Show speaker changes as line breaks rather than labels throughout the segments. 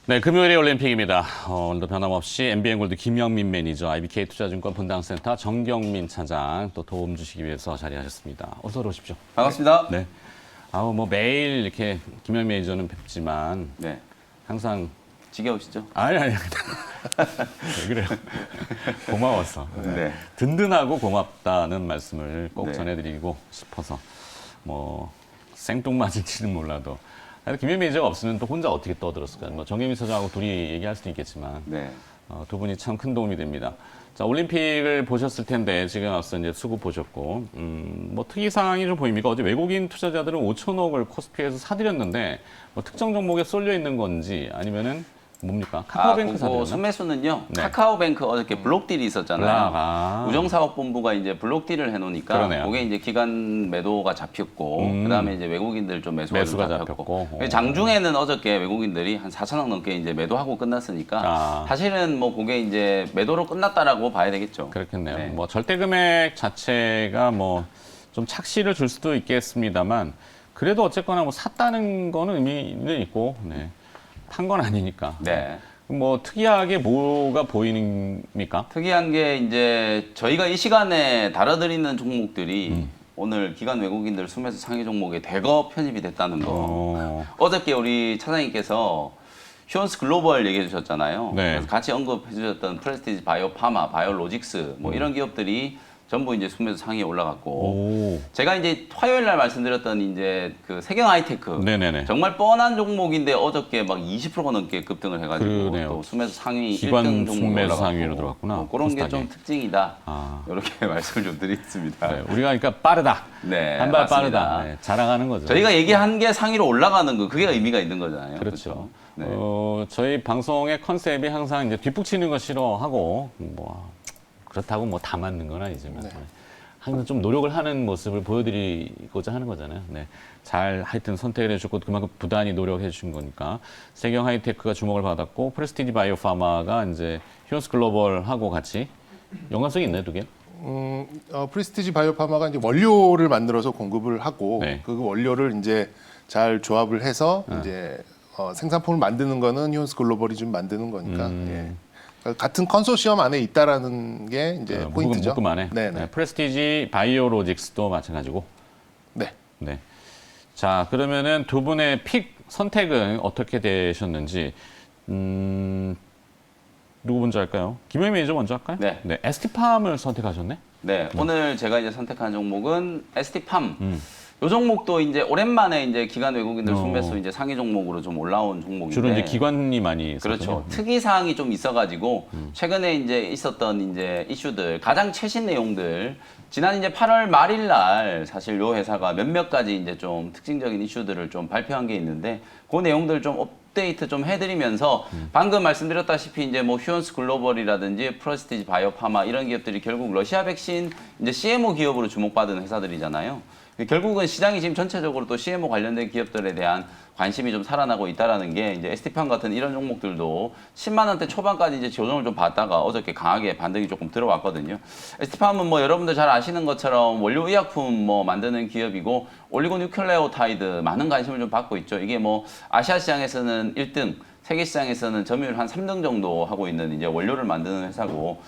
네, 금요일의 올림픽입니다. 오늘도 변함없이 MBN골드 김영민 매니저, IBK투자증권 분당센터 정경민 차장 또 도움 주시기 위해서 자리하셨습니다. 어서 오십시오.
반갑습니다.
네. 뭐 매일 이렇게 김영민 매니저는 뵙지만
네.
항상
지겨우시죠?
아니. 왜 그래요? 고마워서.
네.
든든하고 고맙다는 말씀을 꼭
네.
전해드리고 싶어서 뭐 생뚱맞을지는 몰라도 김현미 매니저가 없으면 또 혼자 어떻게 떠들었을까요? 뭐 정혜민 사장하고 둘이 얘기할 수도 있겠지만
네.
두 분이 참 큰 도움이 됩니다. 자, 올림픽을 보셨을 텐데 지금 앞서 이제 수급 보셨고 뭐 특이 사항이 좀 보입니까? 어제 외국인 투자자들은 5천억을 코스피에서 사들였는데 뭐 특정 종목에 쏠려 있는 건지 아니면은 뭡니까? 카카오뱅크
그거
사들였나?
순매수는요.
네.
카카오뱅크 어저께 블록딜이 있었잖아요.
블락,
우정사업본부가 이제 블록딜을 해놓으니까
그러네요.
그게 이제 기간 매도가 잡혔고 그다음에 이제 외국인들 좀 매수가 잡혔고. 장중에는 어저께 외국인들이 한 4천억 넘게 이제 매도하고 끝났으니까 사실은 뭐 그게 이제 매도로 끝났다라고 봐야 되겠죠.
그렇겠네요.
네.
뭐 절대 금액 자체가 뭐 좀 착시를 줄 수도 있겠습니다만 그래도 어쨌거나 뭐 샀다는 거는 의미는 있고 네. 판 건 아니니까.
네.
뭐 특이하게 뭐가 보이십니까?
특이한 게 이제 저희가 이 시간에 다뤄드리는 종목들이 오늘 기관 외국인들 순매수 상위 종목에 대거 편입이 됐다는 거. 어저께 우리 차장님께서 휴원스 글로벌 얘기해 주셨잖아요.
네.
그래서 같이 언급해 주셨던 프레스티지 바이오 파마, 바이오로직스 뭐 이런 기업들이 전부 이제 순매수 상위에 올라갔고 제가 이제 화요일 날 말씀드렸던 이제 그 세경 하이테크
네네네.
정말 뻔한 종목인데 어저께 막 20%가 넘게 급등을 해가지고
그러네요.
또 순매수 상위
기관
1등 종목에
순매수
올라갔고
상위로 들어갔구나.
뭐 그런 게 좀
코스닥에.
특징이다. 이렇게 말씀을 좀 드리겠습니다.
네, 우리가 그러니까 빠르다.
네,
한 발
맞습니다.
빠르다. 네, 자랑하는 거죠.
저희가 얘기한 게 상위로 올라가는 거 그게 의미가 있는 거잖아요.
그렇죠.
네.
저희 방송의 컨셉이 항상 이제 뒷북치는 거 싫어하고 뭐 그렇다고 뭐 다 맞는 건 아니지만 항상 좀 노력을 하는 모습을 보여드리고자 하는 거잖아요. 네. 잘 하여튼 선택을 해주고 그만큼 부단히 노력해 주신 거니까 세경 하이테크가 주목을 받았고 프레스티지 바이오 파마가 이제 휴원스 글로벌하고 같이 연관성이 있나요, 두 개?
프리스티지 바이오파마가 이제 원료를 만들어서 공급을 하고
네.
그 원료를 이제 잘 조합을 해서 이제 생산품을 만드는 거는 휴원스 글로벌이 좀 만드는 거니까 예. 그러니까 같은 컨소시엄 안에 있다라는 게 이제 포인트죠.
묶음 안에.
네.
프레스티지 바이오로직스도 마찬가지고.
네.
네. 자, 그러면은 두 분의 픽 선택은 어떻게 되셨는지, 누구 먼저 할까요? 김영민 매니저 먼저 할까요?
네.
ST팜을 선택하셨네?
네, 오늘 제가 이제 선택한 종목은 ST팜. 요 종목도 이제 오랜만에 이제 기관 외국인들 순매수 이제 상위 종목으로 좀 올라온 종목인데
주로 이제 기관이 많이
그렇죠.
썼군요.
특이 사항이 좀 있어가지고 최근에 이제 있었던 이제 이슈들 가장 최신 내용들 지난 이제 8월 말일 날 사실 요 회사가 몇몇 가지 이제 좀 특징적인 이슈들을 좀 발표한 게 있는데 그 내용들 좀 업데이트 좀 해드리면서 방금 말씀드렸다시피 이제 뭐 휴원스 글로벌이라든지 프레스티지 바이오파마 이런 기업들이 결국 러시아 백신 이제 CMO 기업으로 주목받은 회사들이잖아요. 결국은 시장이 지금 전체적으로 또 CMO 관련된 기업들에 대한 관심이 좀 살아나고 있다라는 게 이제 ST팜 같은 이런 종목들도 10만 원대 초반까지 이제 조정을 좀 받다가 어저께 강하게 반등이 조금 들어왔거든요. ST팜은 뭐 여러분들 잘 아시는 것처럼 원료 의약품 뭐 만드는 기업이고 올리고뉴클레오타이드 많은 관심을 좀 받고 있죠. 이게 뭐 아시아 시장에서는 1등 세계 시장에서는 점유율 한 3등 정도 하고 있는 이제 원료를 만드는 회사고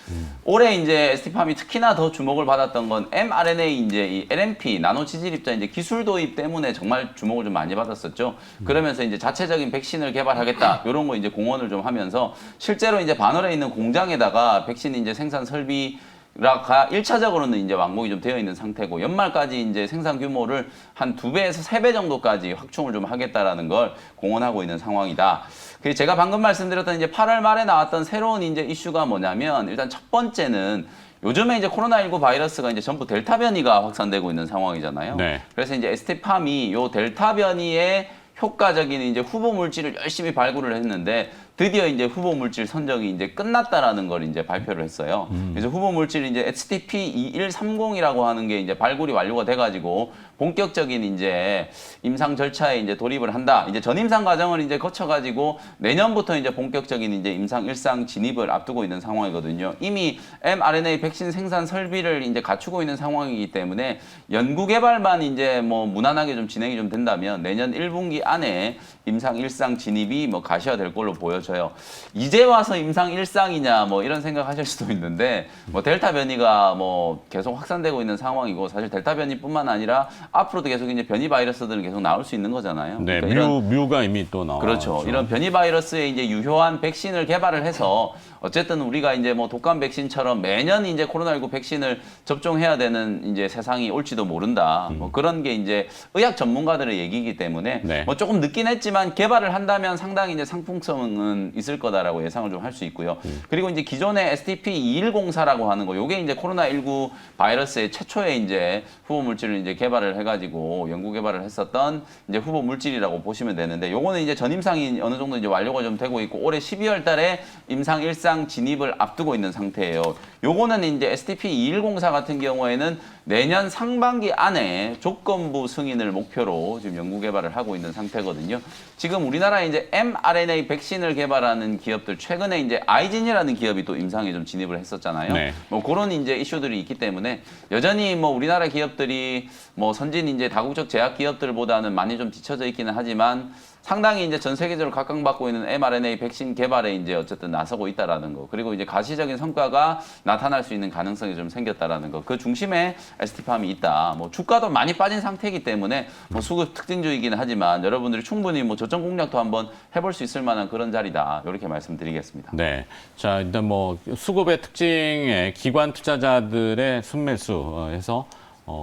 올해 이제 ST팜이 특히나 더 주목을 받았던 건 mRNA 이제 이 LNP 나노 지질 입자 이제 기술 도입 때문에 정말 주목을 좀 많이 받았었죠. 그러면서 이제 자체적인 백신을 개발하겠다 이런 거 이제 공언을 좀 하면서 실제로 이제 반월에 있는 공장에다가 백신 이제 생산 설비 가 1차적으로는 이제 완공이 좀 되어 있는 상태고 연말까지 이제 생산 규모를 한 2배에서 3배 정도까지 확충을 좀 하겠다라는 걸 공언하고 있는 상황이다. 그 제가 방금 말씀드렸던 이제 8월 말에 나왔던 새로운 이제 이슈가 뭐냐면 일단 첫 번째는 요즘에 이제 코로나19 바이러스가 이제 전부 델타 변이가 확산되고 있는 상황이잖아요.
네.
그래서 이제 ST팜이 요 델타 변이의 효과적인 이제 후보 물질을 열심히 발굴을 했는데 드디어 이제 후보 물질 선정이 이제 끝났다라는 걸 이제 발표를 했어요. 그래서 후보 물질이 이제 HTP2130이라고 하는 게 이제 발굴이 완료가 돼가지고 본격적인 이제 임상 절차에 이제 돌입을 한다. 이제 전임상 과정을 이제 거쳐가지고 내년부터 이제 본격적인 이제 임상 일상 진입을 앞두고 있는 상황이거든요. 이미 mRNA 백신 생산 설비를 이제 갖추고 있는 상황이기 때문에 연구 개발만 이제 뭐 무난하게 좀 진행이 좀 된다면 내년 1분기 안에 임상 일상 진입이 뭐 가시화될 걸로 보여져요. 물어보셔요. 이제 와서 임상 일상이냐 뭐 이런 생각하실 수도 있는데 뭐 델타 변이가 뭐 계속 확산되고 있는 상황이고 사실 델타 변이뿐만 아니라 앞으로도 계속 이제 변이 바이러스들은 계속 나올 수 있는 거잖아요.
네,
그러니까
뮤가 이미 또 나왔죠.
그렇죠. 이런 변이 바이러스에 이제 유효한 백신을 개발을 해서 어쨌든 우리가 이제 뭐 독감 백신처럼 매년 이제 코로나19 백신을 접종해야 되는 이제 세상이 올지도 모른다. 뭐 그런 게 이제 의학 전문가들의 얘기이기 때문에
네.
뭐 조금 늦긴 했지만 개발을 한다면 상당히 이제 상품성은 있을 거다라고 예상을 좀 할 수 있고요. 그리고 이제 기존의 STP-2104라고 하는 거, 요게 이제 코로나19 바이러스의 최초의 이제 후보 물질을 이제 개발을 해가지고 연구 개발을 했었던 이제 후보 물질이라고 보시면 되는데, 요거는 이제 전임상이 어느 정도 이제 완료가 좀 되고 있고 올해 12월 달에 임상 일상 진입을 앞두고 있는 상태예요. 요거는 이제 STP-2104 같은 경우에는 내년 상반기 안에 조건부 승인을 목표로 지금 연구 개발을 하고 있는 상태거든요. 지금 우리나라에 이제 mRNA 백신을 개발하는 기업들, 최근에 이제 아이진이라는 기업이 또 임상에 좀 진입을 했었잖아요.
네.
뭐 그런 이제 이슈들이 있기 때문에 여전히 뭐 우리나라 기업들이 뭐 선진 이제 다국적 제약 기업들보다는 많이 좀 뒤처져 있기는 하지만 상당히 이제 전 세계적으로 각광받고 있는 mRNA 백신 개발에 이제 어쨌든 나서고 있다라는 거, 그리고 이제 가시적인 성과가 나타날 수 있는 가능성이 좀 생겼다라는 거, 그 중심에 ST팜이 있다. 뭐 주가도 많이 빠진 상태이기 때문에 뭐 수급 특징주이기는 하지만 여러분들이 충분히 뭐 저점 공략도 한번 해볼 수 있을 만한 그런 자리다. 이렇게 말씀드리겠습니다.
네. 자, 일단 뭐 수급의 특징에 기관 투자자들의 순매수해서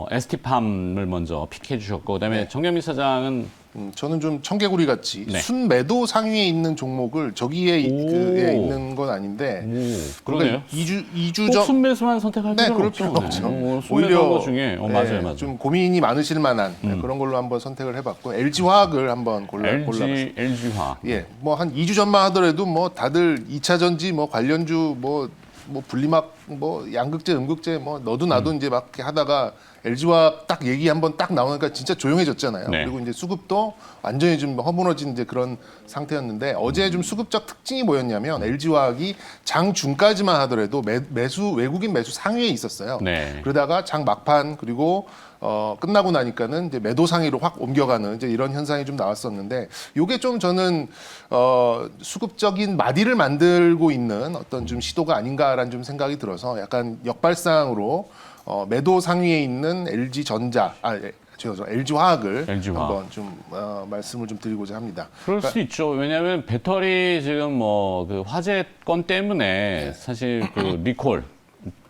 ST팜을 먼저 픽해 주셨고, 그다음에
네.
정경민 사장은
저는 좀 청개구리 같이
네.
순매도 상위에 있는 종목을 저기에 그에 있는 건 아닌데
그러네요.
2주
꼭
전
순매수만 선택할
네,
필요는
그럴
없죠.
필요는 없죠.
오히려
오히려
거 중에 맞아요, 맞아요.
좀 고민이 많으실 만한 그런 걸로 한번 선택을 해봤고 LG 화학을 한번 골라봤습니다.
LG화.
예, 뭐 한 2주 전만 하더라도 뭐 다들 2차 전지 뭐 관련주 뭐 분리막 뭐 양극재 음극재 뭐 너도 나도 이제 막 이렇게 하다가 LG화 딱 얘기 한번 딱 나오니까 진짜 조용해졌잖아요.
네.
그리고 이제 수급도 완전히 좀 허무너진 이제 그런 상태였는데 어제 좀 수급적 특징이 뭐였냐면 LG화학이 장 중까지만 하더라도 외국인 매수 상위에 있었어요.
네.
그러다가 장 막판 그리고 끝나고 나니까는 이제 매도 상위로 확 옮겨가는 이제 이런 현상이 좀 나왔었는데, 요게 좀 저는 수급적인 마디를 만들고 있는 어떤 좀 시도가 아닌가라는 좀 생각이 들어서 약간 역발상으로 매도 상위에 있는 LG 화학을
LG화학.
한번 좀 말씀을 좀 드리고자 합니다.
그럴 수 있죠. 왜냐하면 배터리 지금 뭐 그 화재 건 때문에 사실 그 리콜,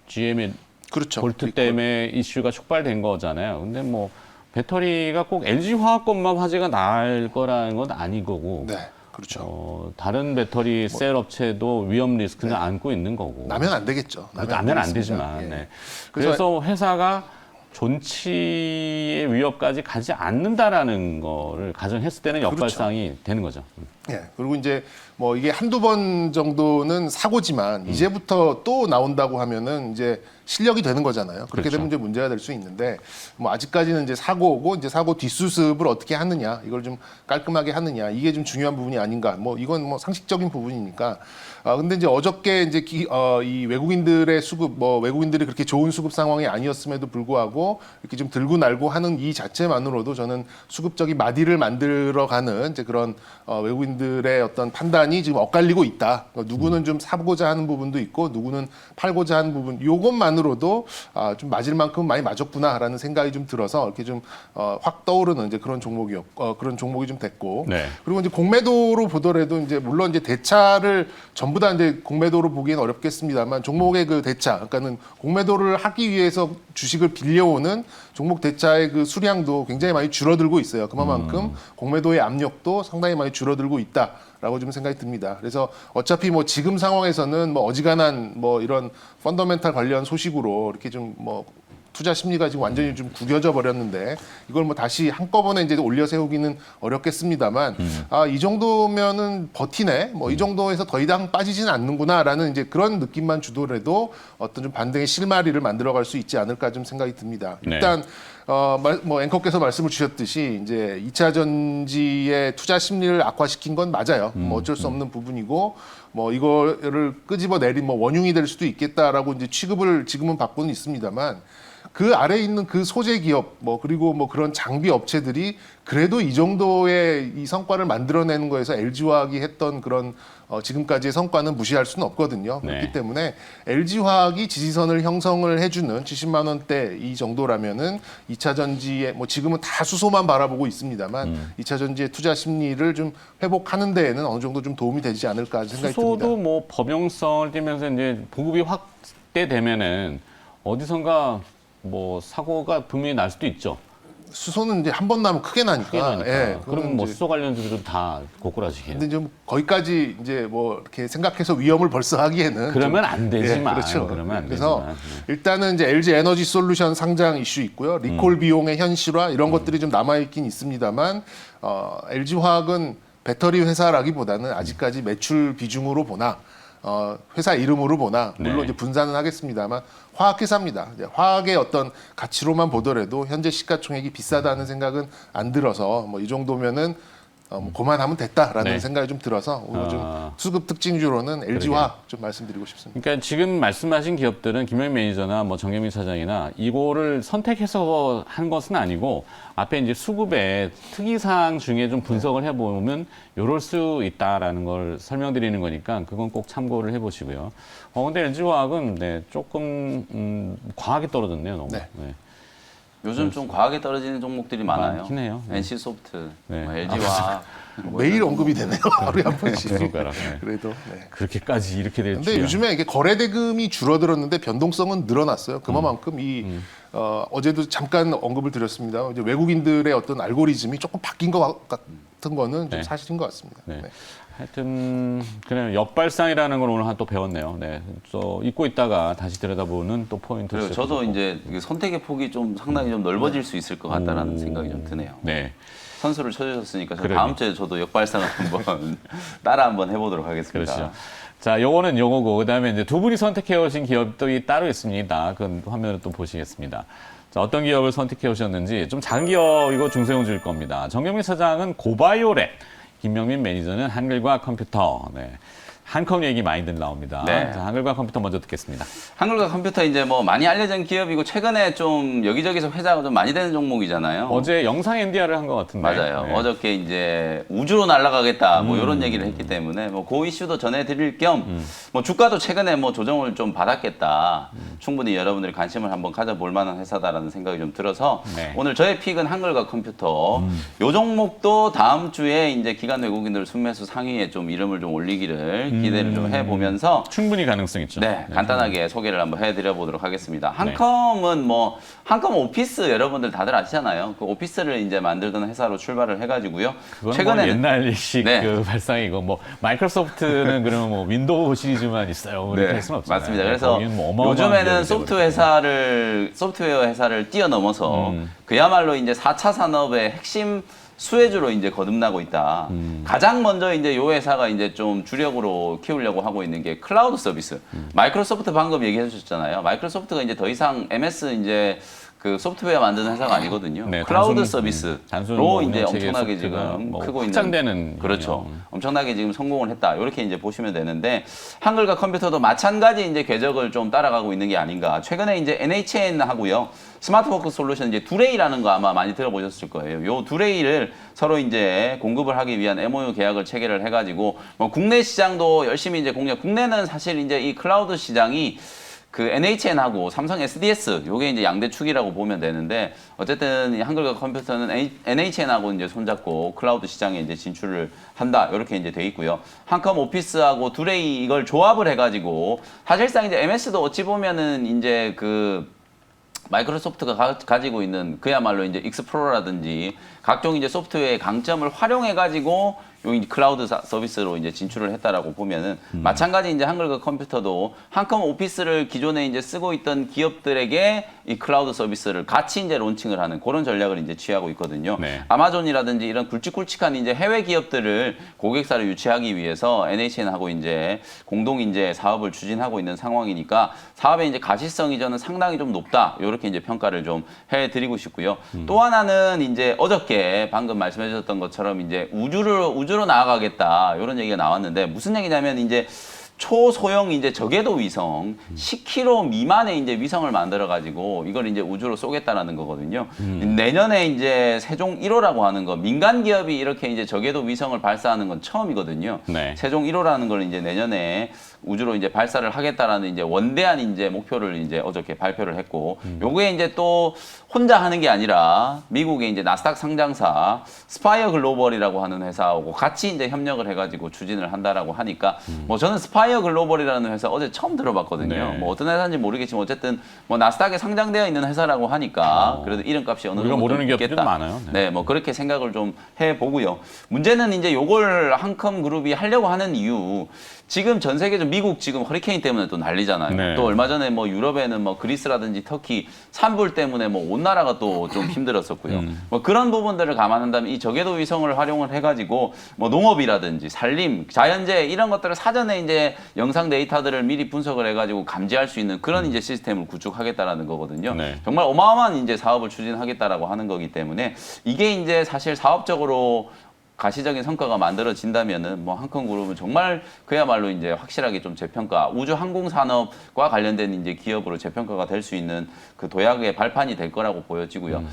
GM의
그렇죠.
볼트 때문에 이슈가 촉발된 거잖아요. 근데 뭐 배터리가 꼭 LG 화학 것만 화재가 날 거라는 건 아닌 거고.
네, 그렇죠.
다른 배터리 셀 업체도 위험 리스크는 안고 있는 거고.
나면 안 되겠죠.
나면 안
되겠습니다.
되지만.
예.
네. 그래서 회사가 존치의 위협까지 가지 않는다라는 거를 가정했을 때는 역발상이 되는 거죠.
예, 그리고 이제 뭐 이게 한두 번 정도는 사고지만 이제부터 또 나온다고 하면은 이제 실력이 되는 거잖아요. 그렇게
그렇죠.
되면 이제 문제가 될 수 있는데 뭐 아직까지는 이제 사고고 이제 사고 뒷수습을 어떻게 하느냐, 이걸 좀 깔끔하게 하느냐, 이게 좀 중요한 부분이 아닌가. 뭐 이건 뭐 상식적인 부분이니까. 근데 이제 어저께 이제 이 외국인들의 수급, 뭐 외국인들이 그렇게 좋은 수급 상황이 아니었음에도 불구하고 이렇게 좀 들고 날고 하는 이 자체만으로도 저는 수급적인 마디를 만들어가는 이제 그런 외국인들의 어떤 판단이 지금 엇갈리고 있다. 누구는 좀 사고자 하는 부분도 있고 누구는 팔고자 하는 부분, 요것만으로도 좀 맞을 만큼 많이 맞았구나라는 생각이 좀 들어서 이렇게 좀 확 떠오르는 이제 그런 그런 종목이 좀 됐고.
네.
그리고 이제 공매도로 보더라도 이제 물론 이제 대차를 전부 다 이제 공매도로 보기엔 어렵겠습니다만 종목의 그 대차, 그러니까는 공매도를 하기 위해서 주식을 빌려오는 종목 대차의 그 수량도 굉장히 많이 줄어들고 있어요. 그만큼 공매도의 압력도 상당히 많이 줄어들고 있다라고 좀 생각이 듭니다. 그래서 어차피 뭐 지금 상황에서는 뭐 어지간한 뭐 이런 펀더멘탈 관련 소식으로 이렇게 좀 뭐 투자 심리가 지금 완전히 좀 구겨져 버렸는데 이걸 뭐 다시 한꺼번에 이제 올려 세우기는 어렵겠습니다만 이 정도면은 버티네, 뭐 이 정도에서 더 이상 빠지지는 않는구나라는 이제 그런 느낌만 주더라도 어떤 좀 반등의 실마리를 만들어갈 수 있지 않을까 좀 생각이 듭니다.
네.
일단 뭐 앵커께서 말씀을 주셨듯이 이제 2차 전지의 투자 심리를 악화시킨 건 맞아요. 뭐 어쩔 수 없는 부분이고 뭐 이거를 끄집어 내린 뭐 원흉이 될 수도 있겠다라고 이제 취급을 지금은 받고는 있습니다만. 그 아래에 있는 그 소재 기업 뭐 그리고 뭐 그런 장비 업체들이 그래도 이 정도의 이 성과를 만들어내는 거에서 LG화학이 했던 그런 지금까지의 성과는 무시할 수는 없거든요.
네.
그렇기 때문에 LG화학이 지지선을 형성을 해주는 70만 원대 이 정도라면은 2차 전지에 뭐 지금은 다 수소만 바라보고 있습니다만 2차 전지의 투자 심리를 좀 회복하는 데에는 어느 정도 좀 도움이 되지 않을까 생각이 듭니다.
수소도 뭐 범용성을 띠면서 이제 보급이 확대되면은 어디선가 뭐 사고가 분명히 날 수도 있죠.
수소는 이제 한 번 나면 크게 나니까.
크게 나니까.
예,
그럼 뭐
이제
수소 관련주들은 다 고꾸라지게.
근데 좀 거기까지 이제 뭐 이렇게 생각해서 위험을 벌써 하기에는
그러면
좀,
안 되지만.
그렇죠.
그러면 안
그래서
되지만.
일단은 이제 LG 에너지 솔루션 상장 이슈 있고요. 리콜 비용의 현실화 이런 것들이 좀 남아 있긴 있습니다만 LG 화학은 배터리 회사라기보다는 아직까지 매출 비중으로 보나 회사 이름으로 보나 물론
네.
이제 분산은 하겠습니다만 화학회사입니다. 이제 화학의 어떤 가치로만 보더라도 현재 시가총액이 비싸다는 생각은 안 들어서 뭐 이 정도면은 뭐 그만하면 됐다라는
네.
생각이 좀 들어서 오늘 좀 수급 특징주로는 LG 화학 좀 말씀드리고 싶습니다.
그러니까 지금 말씀하신 기업들은 김영민 매니저나 뭐 정경민 사장이나 이거를 선택해서 한 것은 아니고 앞에 이제 수급의 특이사항 중에 좀 분석을 해보면 이럴 수 있다라는 걸 설명드리는 거니까 그건 꼭 참고를 해보시고요. 근데 LG화학은 네, 조금 과하게 떨어졌네요, 너무.
네.
네.
요즘 좀 과하게 떨어지는 종목들이 많아요.
많긴 해요. 네.
NC소프트,
네.
LG화학.
매일 언급이 되네요. 하루에 한 번씩.
그러니까요. 네.
그래도. 네.
그렇게까지 이렇게 될
근데
줄이야.
요즘에 이게 거래 대금이 줄어들었는데 변동성은 늘어났어요. 그만큼 어제도 잠깐 언급을 드렸습니다. 이제 외국인들의 어떤 알고리즘이 조금 바뀐 것 같은 거는 좀
네.
사실인 것 같습니다.
네.
네.
하여튼 그냥 역발상이라는 걸 오늘 또 배웠네요. 네, 또 잊고 있다가 다시 들여다보는 또 포인트를.
그리고 저도 이제 이게 선택의 폭이 좀 상당히 좀 넓어질 수 있을 것 같다라는 생각이 좀 드네요.
네,
선수를 쳐주셨으니까 저
그러게.
다음 주에 저도 역발상을 한번 따라 한번 해보도록 하겠습니다.
그렇죠. 자, 요거는 요거고 그다음에 이제 두 분이 선택해 오신 기업들이 따로 있습니다. 그 화면을 또 보시겠습니다. 자, 어떤 기업을 선택해 오셨는지 좀 작은 기업이고 중소형주일 겁니다. 정경민 사장은 고바이오랩, 김명민 매니저는 한글과 컴퓨터. 네. 한컴 얘기 많이들 나옵니다.
네.
자, 한글과 컴퓨터 먼저 듣겠습니다.
한글과 컴퓨터 이제 뭐 많이 알려진 기업이고 최근에 좀 여기저기서 회자가 좀 많이 되는 종목이잖아요.
어제 영상 NDR을 한 것 같은데.
맞아요.
네.
어저께 이제 우주로 날아가겠다 뭐 이런 얘기를 했기 때문에 뭐 그 이슈도 전해드릴 겸 뭐 주가도 최근에 뭐 조정을 좀 받았겠다. 충분히 여러분들이 관심을 한번 가져볼 만한 회사다라는 생각이 좀 들어서
네.
오늘 저의 픽은 한글과 컴퓨터. 요 종목도 다음 주에 이제 기관 외국인들 순매수 상위에 좀 이름을 좀 올리기를 기대를 좀 해보면서
충분히 가능성 있죠.
네, 간단하게 소개를 한번 해드려 보도록 하겠습니다. 한컴은 뭐 한컴 오피스 여러분들 다들 아시잖아요. 그 오피스를 이제 만들던 회사로 출발을 해가지고요.
그건
최근에는
뭐 옛날식
네.
그 발상이고 뭐 마이크로소프트는 그러면 뭐 윈도우 시리즈만 있어요. 이렇게 할 수는 없잖아요.
맞습니다. 그래서
거기는 뭐 어마어마한
요즘에는
기업이죠,
소프트웨어 회사를 뛰어넘어서 그야말로 이제 4차 산업의 핵심 수혜주로 이제 거듭나고 있다. 가장 먼저 이제 요 회사가 이제 좀 주력으로 키우려고 하고 있는 게 클라우드 서비스. 마이크로소프트 방금 얘기해 주셨잖아요. 마이크로소프트가 이제 더 이상 MS 이제 그 소프트웨어 만드는 회사가 아니거든요.
네,
클라우드
단순
서비스로
뭐
이제
운영체계
엄청나게
소프트가
지금
뭐
크고
확장되는
있는 그렇죠.
운영.
엄청나게 지금 성공을 했다. 이렇게 이제 보시면 되는데 한글과 컴퓨터도 마찬가지 이제 궤적을 좀 따라가고 있는 게 아닌가. 최근에 이제 NHN 하고요. 스마트워크 솔루션 이제 두레이라는 거 아마 많이 들어보셨을 거예요. 요 두레이를 서로 이제 공급을 하기 위한 MOU 계약을 체결을 해가지고 뭐 국내 시장도 열심히 이제 공략. 국내는 사실 이제 이 클라우드 시장이 그 NHN하고 삼성 SDS 요게 이제 양대 축이라고 보면 되는데 어쨌든 이 한글과 컴퓨터는 NHN하고 이제 손잡고 클라우드 시장에 이제 진출을 한다 이렇게 이제 돼 있고요. 한컴 오피스하고 두레이 이걸 조합을 해가지고 사실상 이제 MS도 어찌 보면은 이제 그 마이크로소프트가 가지고 있는 그야말로 이제 익스플로러라든지 각종 이제 소프트웨어의 강점을 활용해 가지고 요 클라우드 서비스로 이제 진출을 했다라고 보면은 마찬가지 이제 한글과 컴퓨터도 한컴 오피스를 기존에 이제 쓰고 있던 기업들에게 이 클라우드 서비스를 같이 이제 론칭을 하는 그런 전략을 이제 취하고 있거든요.
네.
아마존이라든지 이런 굵직굵직한 이제 해외 기업들을 고객사를 유치하기 위해서 NHN하고 이제 공동 이제 사업을 추진하고 있는 상황이니까 사업의 이제 가시성이 저는 상당히 좀 높다. 이렇게 이제 평가를 좀 해드리고 싶고요. 또 하나는 이제 어저께 방금 말씀해주셨던 것처럼 이제 우주로 나아가겠다 이런 얘기가 나왔는데 무슨 얘기냐면 이제 초소형 이제 저궤도 위성 10km 미만의 이제 위성을 만들어 가지고 이걸 이제 우주로 쏘겠다라는 거거든요. 내년에 이제 세종 1호라고 하는 거 민간 기업이 이렇게 이제 저궤도 위성을 발사하는 건 처음이거든요.
네.
세종 1호라는 걸 이제 내년에 우주로 이제 발사를 하겠다라는 이제 원대한 이제 목표를 이제 어저께 발표를 했고, 요게 이제 또 혼자 하는 게 아니라 미국의 이제 나스닥 상장사 스파이어 글로벌이라고 하는 회사하고 같이 이제 협력을 해가지고 추진을 한다라고 하니까 뭐 저는 스파이어 글로벌이라는 회사 어제 처음 들어봤거든요.
네.
뭐 어떤 회사인지 모르겠지만 어쨌든 뭐 나스닥에 상장되어 있는 회사라고 하니까 그래도 이름값이 어느
우리가
정도
모르는
좀
기업들도
있겠다.
많아요. 네.
네, 뭐 그렇게 생각을 좀 해보고요. 문제는 이제 요걸 한컴 그룹이 하려고 하는 이유, 지금 전 세계적 미국 지금 허리케인 때문에 또 난리잖아요.
네.
또 얼마 전에 뭐 유럽에는 뭐 그리스라든지 터키 산불 때문에 뭐 온 나라가 또 좀 힘들었었고요. 뭐 그런 부분들을 감안한다면 이 저궤도 위성을 활용을 해가지고 뭐 농업이라든지 산림, 자연재해 이런 것들을 사전에 이제 영상 데이터들을 미리 분석을 해가지고 감지할 수 있는 그런 이제 시스템을 구축하겠다라는 거거든요.
네.
정말 어마어마한 이제 사업을 추진하겠다라고 하는 거기 때문에 이게 이제 사실 사업적으로 가시적인 성과가 만들어진다면은 뭐 한컴그룹은 정말 그야말로 이제 확실하게 좀 재평가, 우주 항공 산업과 관련된 이제 기업으로 재평가가 될 수 있는 그 도약의 발판이 될 거라고 보여지고요.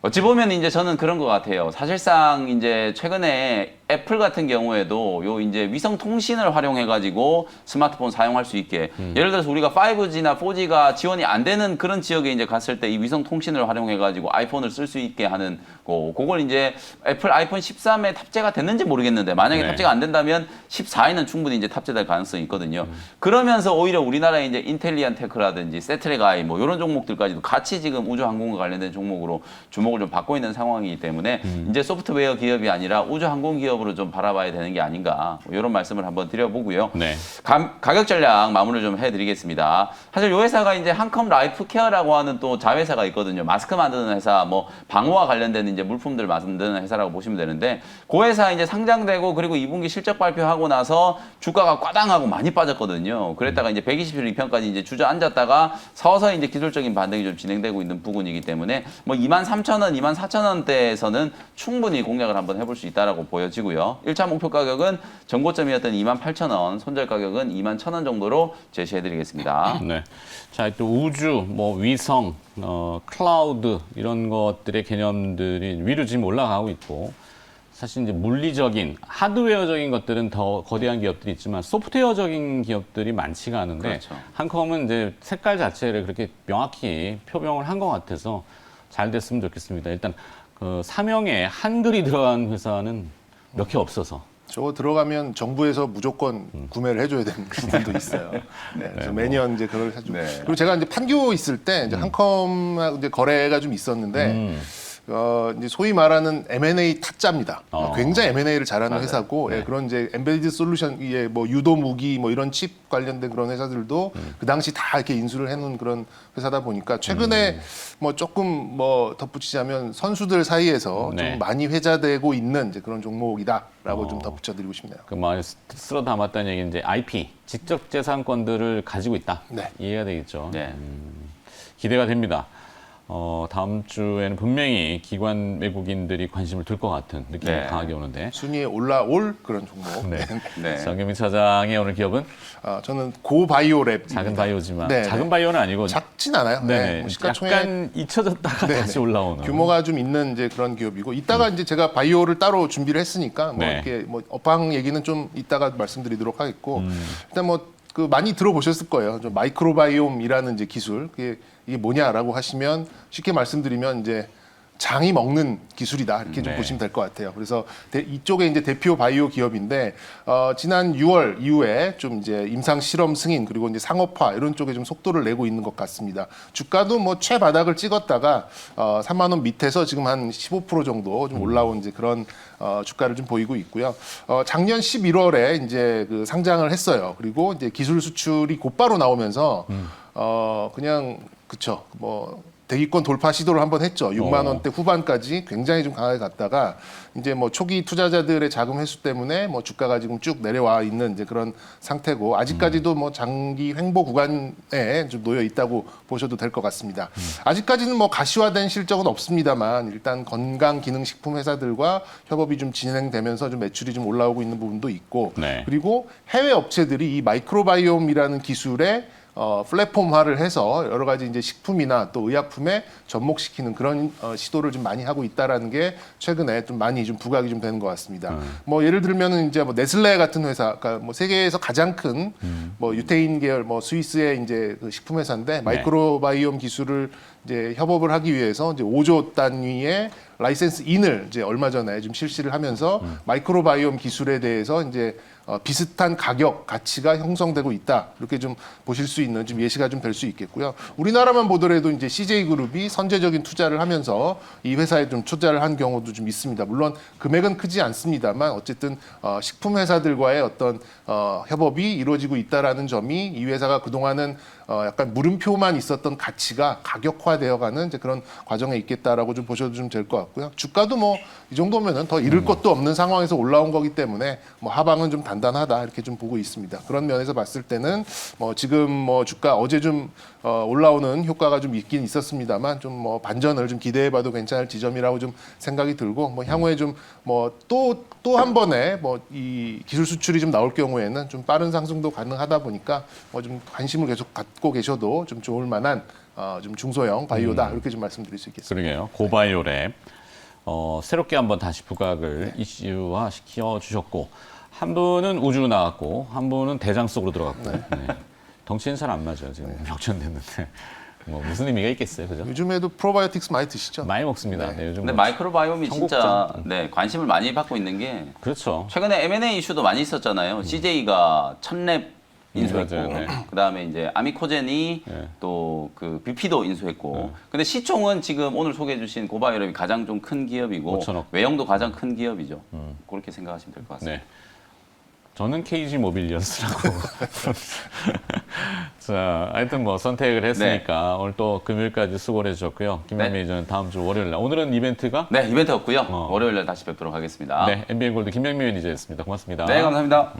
어찌 보면 이제 저는 그런 것 같아요. 사실상 이제 최근에 애플 같은 경우에도 요 이제 위성 통신을 활용해 가지고 스마트폰 사용할 수 있게, 예를 들어서 우리가 5G나 4G가 지원이 안 되는 그런 지역에 이제 갔을 때 이 위성 통신을 활용해 가지고 아이폰을 쓸 수 있게 하는 거, 그걸 이제 애플 아이폰 13에 탑재가 됐는지 모르겠는데 만약에
네.
탑재가 안 된다면 14에는 충분히 이제 탑재될 가능성이 있거든요. 그러면서 오히려 우리나라의 이제 인텔리안 테크라든지 세트랙 아이 뭐 이런 종목들까지도 같이 지금 우주 항공과 관련된 종목으로 주목을 좀 받고 있는 상황이기 때문에 이제 소프트웨어 기업이 아니라 우주 항공 기업으로 좀 바라봐야 되는 게 아닌가, 뭐 이런 말씀을 한번 드려보고요.
네.
가격 전략 마무리 좀 해드리겠습니다. 사실 이 회사가 이제 한컴 라이프 케어라고 하는 또 자회사가 있거든요. 마스크 만드는 회사, 뭐 방호와 관련된 이제 물품들 만드는 회사라고 보시면 되는데, 그 회사 이제 상장되고 그리고 2분기 실적 발표하고 나서 주가가 꽈당하고 많이 빠졌거든요. 그랬다가 이제 120일 2편까지 이제 주저앉았다가 서서히 이제 기술적인 반등이 좀 진행되고 있는 부분이기 때문에 뭐 23,000원, 24,000원대에서는 충분히 공략을 한번 해볼 수 있다라고 보여지고요. 1차 목표 가격은 전고점이었던 28,000원, 손절 가격은 21,000원 정도로 제시해드리겠습니다.
네. 자, 또 우주, 뭐 위성, 클라우드 이런 것들의 개념들이 위로 지금 올라가고 있고, 사실 이제 물리적인 하드웨어적인 것들은 더 거대한 기업들이 있지만 소프트웨어적인 기업들이 많지가 않은데,
그렇죠.
한컴은 이제 색깔 자체를 그렇게 명확히 표명을 한 것 같아서 잘 됐으면 좋겠습니다. 일단 그 사명에 한글이 들어간 회사는 몇 개 없어서.
저거 들어가면 정부에서 무조건 구매를 해줘야 되는 부분도 있어요. 네, 그래서 매년 이제 그걸 해주고.
네.
그리고 제가 이제 판교 있을 때 이제 한컴하고 이제 거래가 좀 있었는데, 이제 소위 말하는 M&A 타짜입니다. 굉장히 M&A를 잘하는
맞아요.
회사고,
네.
예, 그런 이제 엔베디드 솔루션의 뭐 유도 무기 뭐 이런 칩 관련된 그런 회사들도 그 당시 다 이렇게 인수를 해놓은 그런 회사다 보니까 최근에 뭐 조금 뭐 덧붙이자면 선수들 사이에서
네.
좀 많이 회자되고 있는 이제 그런 종목이다라고 좀 덧붙여드리고 싶네요.
그 말 쓸어 담았다는 얘기는 이제 IP, 지적재산권들을 가지고 있다.
네.
이해가 되겠죠.
네.
기대가 됩니다. 다음 주에는 분명히 기관 외국인들이 관심을 둘 것 같은 느낌이
네.
강하게 오는데.
순위에 올라올 그런 종목.
네.
네.
정경민 차장의 오늘 기업은
저는 고바이오랩.
작은 바이오지만,
네,
작은
네.
바이오는 아니고,
작진 않아요.
네,
뭐 시가총액
약간 잊혀졌다가
네,
다시
네.
올라오는.
규모가 좀 있는 이제 그런 기업이고, 이따가 이제 제가 바이오를 따로 준비를 했으니까 뭐
네.
이렇게 뭐 업황 얘기는 좀 이따가 말씀드리도록 하겠고, 일단 뭐 그 많이 들어보셨을 거예요. 좀 마이크로바이옴이라는 이제 기술, 이게 뭐냐라고 하시면 쉽게 말씀드리면 이제 장이 먹는 기술이다 이렇게 좀
네.
보시면 될 것 같아요. 그래서 이쪽에 이제 대표 바이오 기업인데 지난 6월 이후에 좀 이제 임상 실험 승인 그리고 이제 상업화 이런 쪽에 좀 속도를 내고 있는 것 같습니다. 주가도 뭐 최바닥을 찍었다가 3만 원 밑에서 지금 한 15% 정도 좀 올라온 이제 그런 주가를 좀 보이고 있고요. 작년 11월에 이제 그 상장을 했어요. 그리고 이제 기술 수출이 곧바로 나오면서 그냥 그쵸 뭐. 대기권 돌파 시도를 한번 했죠. 6만 원대 후반까지 굉장히 좀 강하게 갔다가 이제 뭐 초기 투자자들의 자금 회수 때문에 뭐 주가가 지금 쭉 내려와 있는 이제 그런 상태고 아직까지도 뭐 장기 횡보 구간에 좀 놓여 있다고 보셔도 될 것 같습니다. 아직까지는 뭐 가시화된 실적은 없습니다만 일단 건강기능식품 회사들과 협업이 좀 진행되면서 좀 매출이 좀 올라오고 있는 부분도 있고
네.
그리고 해외 업체들이 이 마이크로바이옴이라는 기술에 플랫폼화를 해서 여러 가지 이제 식품이나 또 의약품에 접목시키는 그런 시도를 좀 많이 하고 있다라는 게 최근에 좀 많이 좀 부각이 좀 되는 것 같습니다. 뭐 예를 들면은 이제 뭐 네슬레 같은 회사, 그러니까 뭐 세계에서 가장 큰 뭐 유태인 계열 뭐 스위스의 이제 그 식품 회사인데 마이크로바이옴 기술을 이제 협업을 하기 위해서 이제 5조 단위의 라이센스 인을 이제 얼마 전에 좀 실시를 하면서 마이크로바이옴 기술에 대해서 이제 비슷한 가격 가치가 형성되고 있다 이렇게 좀 보실 수 있는 좀 예시가 좀 될 수 있겠고요. 우리나라만 보더라도 이제 CJ 그룹이 선제적인 투자를 하면서 이 회사에 좀 투자를 한 경우도 좀 있습니다. 물론 금액은 크지 않습니다만 어쨌든 식품 회사들과의 어떤 협업이 이루어지고 있다라는 점이 이 회사가 그 동안은 약간 물음표만 있었던 가치가 가격화되어가는 이제 그런 과정에 있겠다라고 좀 보셔도 좀 될 것 같고요. 주가도 뭐 이 정도면은 더 잃을 것도 없는 상황에서 올라온 거기 때문에 뭐 하방은 좀 단단하다 이렇게 좀 보고 있습니다. 그런 면에서 봤을 때는 뭐 지금 뭐 주가 어제 좀 올라오는 효과가 좀 있긴 있었습니다만 좀 뭐 반전을 좀 기대해봐도 괜찮을 지점이라고 좀 생각이 들고 뭐 향후에 좀 뭐 또 한 번에 뭐 이 기술 수출이 좀 나올 경우에는 좀 빠른 상승도 가능하다 보니까 뭐 좀 관심을 계속 갖고 계셔도 좀 좋을 만한 좀 중소형 바이오다 이렇게 좀 말씀드릴 수 있겠습니다.
그러게요. 고바이오랩. 새롭게 한번 다시 부각을 이슈화 시켜 주셨고 한 분은 우주로 나갔고 한 분은 대장 속으로 들어갔고 네. 덩치는 잘 안 맞아요. 지금 역전됐는데 뭐 무슨 의미가 있겠어요, 그죠?
요즘에도 프로바이오틱스 많이 드시죠?
많이 먹습니다. 네, 요즘
근데
뭐
마이크로바이옴이 진짜 관심을 많이 받고 있는 게
그렇죠.
최근에 M&A 이슈도 많이 있었잖아요. CJ가 첫랩 인수했고,
맞아요, 네.
그다음에 이제 아미코젠이
네.
또 그 BP도 인수했고. 근데 시총은 지금 오늘 소개해주신 고바이오랩이 가장 좀 큰 기업이고
5천억.
외형도 가장 큰 기업이죠. 그렇게 생각하시면 될 것 같습니다.
네. 저는 KG 모빌리언스라고. 자, 하여튼 뭐 선택을 했으니까 오늘 또 금요일까지 수고를 해주셨고요. 김현 매니저는 다음 주 월요일 날. 오늘은 이벤트가?
네, 이벤트 없고요. 월요일 날 다시 뵙도록 하겠습니다.
네, NBA 골드 김현미 매니저였습니다. 고맙습니다.
네, 감사합니다.